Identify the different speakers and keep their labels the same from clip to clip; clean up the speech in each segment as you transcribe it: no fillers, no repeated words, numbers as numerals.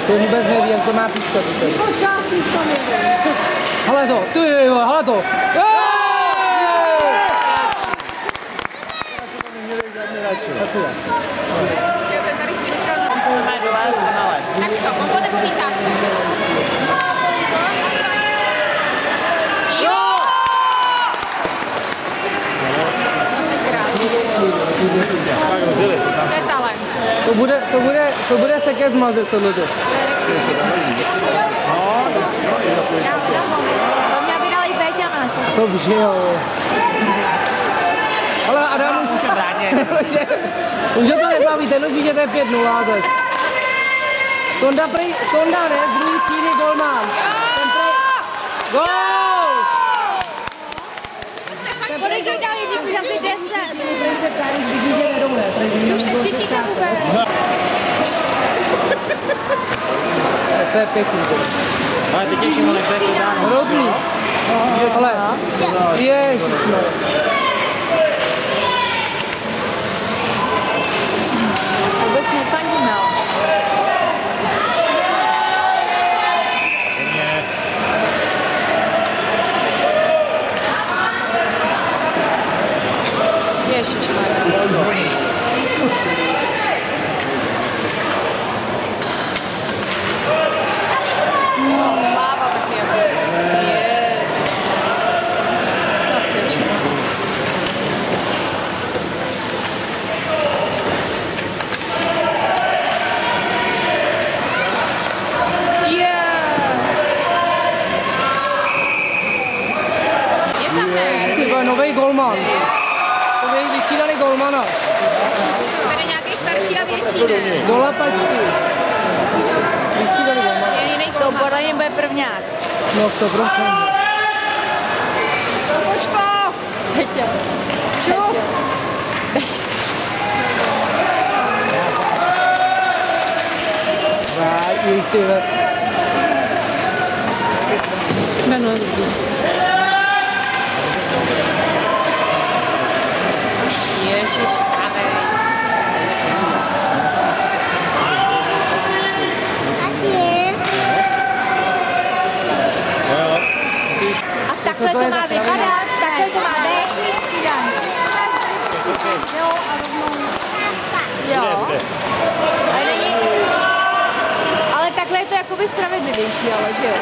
Speaker 1: Ty vůbec neví, jak to má pískat. Hele to, ty jo, hele to.
Speaker 2: Ten tady si dneska tak co, kombo nebo lízák? Jo! To je talent.
Speaker 1: To bude také zmazet tohleto.
Speaker 2: Nekřič.
Speaker 3: To mě vydali Péťa náš.
Speaker 1: To vže jo. Ale Adam už to nebaví, ten už vidíte, to je 5-0 teď. Tonda ne, z druhý třídy golman. Ten prej... Gól!
Speaker 3: Ten prej vydali už asi 10.
Speaker 2: Už nekřičíte vůbec.
Speaker 1: To je pěkný.
Speaker 4: Ale ty těším, ale to je to dáno.
Speaker 1: Hrozný. Ale ježišmarja.
Speaker 3: Vůbec nefandíme.
Speaker 2: Ježišmarja. Sláva taky jako. Je tam ne?
Speaker 1: Ty vole, novej golman. To je vystřídali golmana.
Speaker 2: Tady nějaký starší a větší, ne?
Speaker 1: Do lapačky. Vystřídali golmana.
Speaker 2: Je jiný
Speaker 3: To
Speaker 2: golman.
Speaker 3: podle mě bude prvňák.
Speaker 1: No 100%.
Speaker 2: Pojď to!
Speaker 3: Teď jo.
Speaker 2: Čo?
Speaker 1: Rádi, ty ve.
Speaker 3: Jmenuji.
Speaker 2: Ježiš, stávej.
Speaker 3: A takhle to má vypadat, takhle to má být střídání. Jo, a rovnou. Jo. Ale takhle je to jakoby spravedlivější, ale že jo?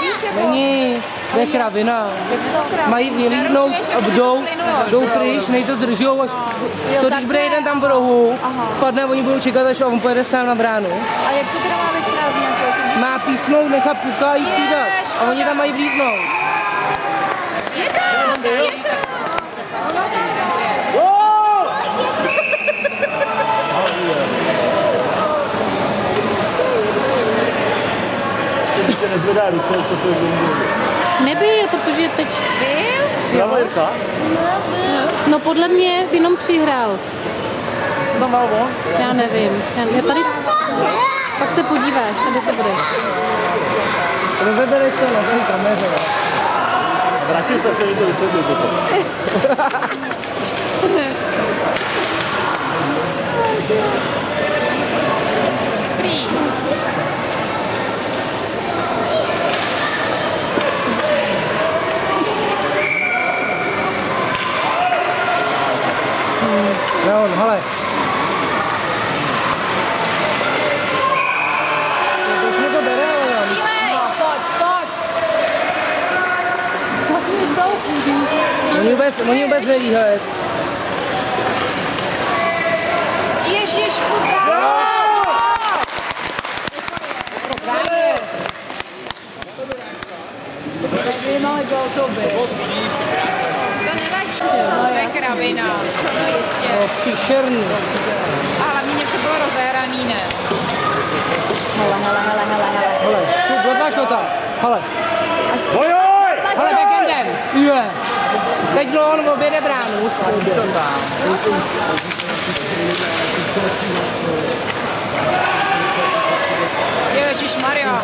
Speaker 3: Víš, jako...
Speaker 1: Není, to je kravina.
Speaker 3: Jak to krám?
Speaker 1: Mají vylídnout, jdou pryč, nej to zdržujou, až co když bude jeden tam v rohu, spadne, oni budou čekat, až on pojede sám na bránu.
Speaker 3: A jak to teda má být správně? Jako, co když...
Speaker 1: Má písnout, nechat puka a jít střídat. A oni tam mají vlídnout.
Speaker 2: Je to!
Speaker 4: Nezvedá ruce, co to je domů.
Speaker 5: Nebyl, protože teď,
Speaker 2: Byl?
Speaker 4: Javlirka?
Speaker 5: no podle mě jenom přihrál.
Speaker 1: Co tam dal on?
Speaker 5: Já nevím. Já tady, pak se podíváš, tady to bude.
Speaker 1: Rozebereš to na té kameře.
Speaker 4: Vrátil se mi to vysvětlit potom.
Speaker 2: Prý.
Speaker 1: Leon, hele. Už mi to bere, Leon. Oni vůbec neví, hele.
Speaker 2: Ježiš, fuka! To nevadí, to je kravina. To jistě.
Speaker 1: No, příšerný.
Speaker 2: A hlavně něco bylo rozehraný, ne?
Speaker 1: Hele, tu odváž to tam. Hele.
Speaker 4: Bojoj!
Speaker 1: Hele, backendem. Je. Teď on objede bránu.
Speaker 2: Ježišmarja.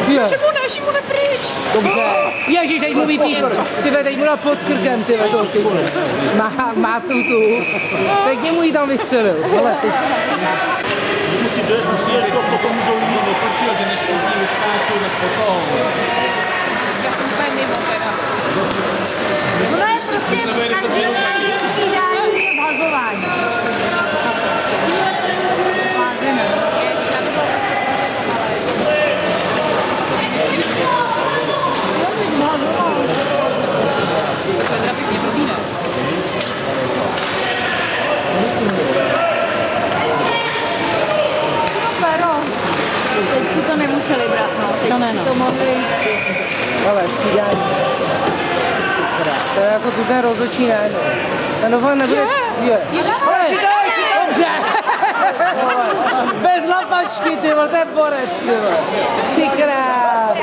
Speaker 1: Je.
Speaker 2: Šimone, pryč.
Speaker 1: Dobře. Ježíš, teď mu vypíchl. Ty ve, teď mu dal pod krkem, ty ve, to. Má tu. Teď mu ji tam vystřelil. Hele, ty.
Speaker 4: Musí dojet na střídačku, potom můžou jít.
Speaker 2: Já jsem úplně mimo teda.
Speaker 3: Ono je prostě každý nějaký střídání vhazování.
Speaker 2: Ježiš, já bych byla zase pomalej. Tak to teda pěkně blbý, ne?
Speaker 3: Teď si to nemuseli brát, no. Teď
Speaker 5: To ne,
Speaker 3: si
Speaker 5: no.
Speaker 3: to mohli.
Speaker 1: Ale střídání. To je jako tu ten rozhodčí, ne? Ten doufám nebude... Je. Ale, dobře. Bez lapačky, ty vole, to je borec, ty vole. Ty krás.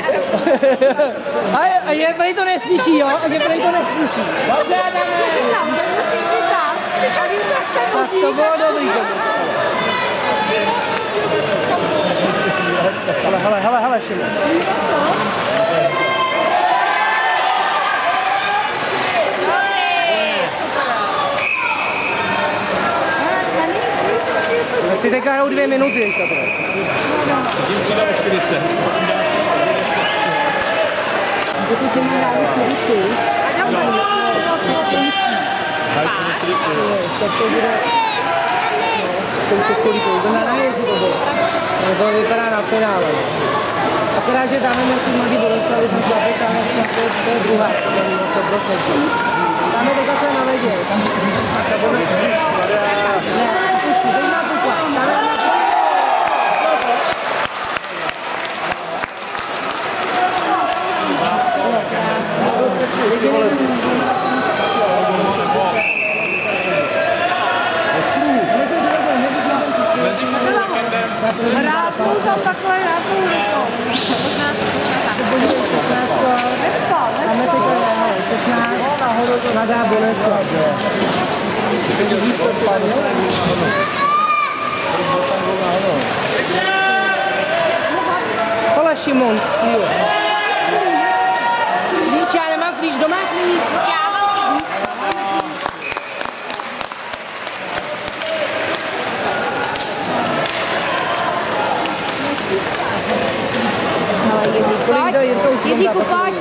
Speaker 1: A je prej to neslyší, jo? A je prej to neslyší. Dobře, jdeme.
Speaker 3: Tam, musíš si tam. A víš, jak se
Speaker 1: Tak
Speaker 3: hodí.
Speaker 1: to bylo dobrý. Hele, Šimon. Tak ty teďka hrajou 2 minuty.
Speaker 4: Tím přijde o 40.
Speaker 1: Pokud ty má rádi chvíli, tak to bude... To už je kolik, to na nájezdu to bylo. No to vypadá na finále. Akorát, že dáme na ty mladý Boleslavy, jsme šlapli, tam to je druhá, to je 100%. Tam je teďka to na ledě, tam to bude... Ne, puští, to má pukla, tam je na
Speaker 3: Rásnou tam takhle nějakou rukou.
Speaker 2: Možná tak.
Speaker 1: Máme teďka nahoru, 16, nahoru to nadá Boleslav. Vidíš to spadlo? Hola Šimon. Víš, já nemám klíč, kdo má klíč?
Speaker 2: Já mám
Speaker 3: Ale Jiříku, pojď. Jiříku, pojď.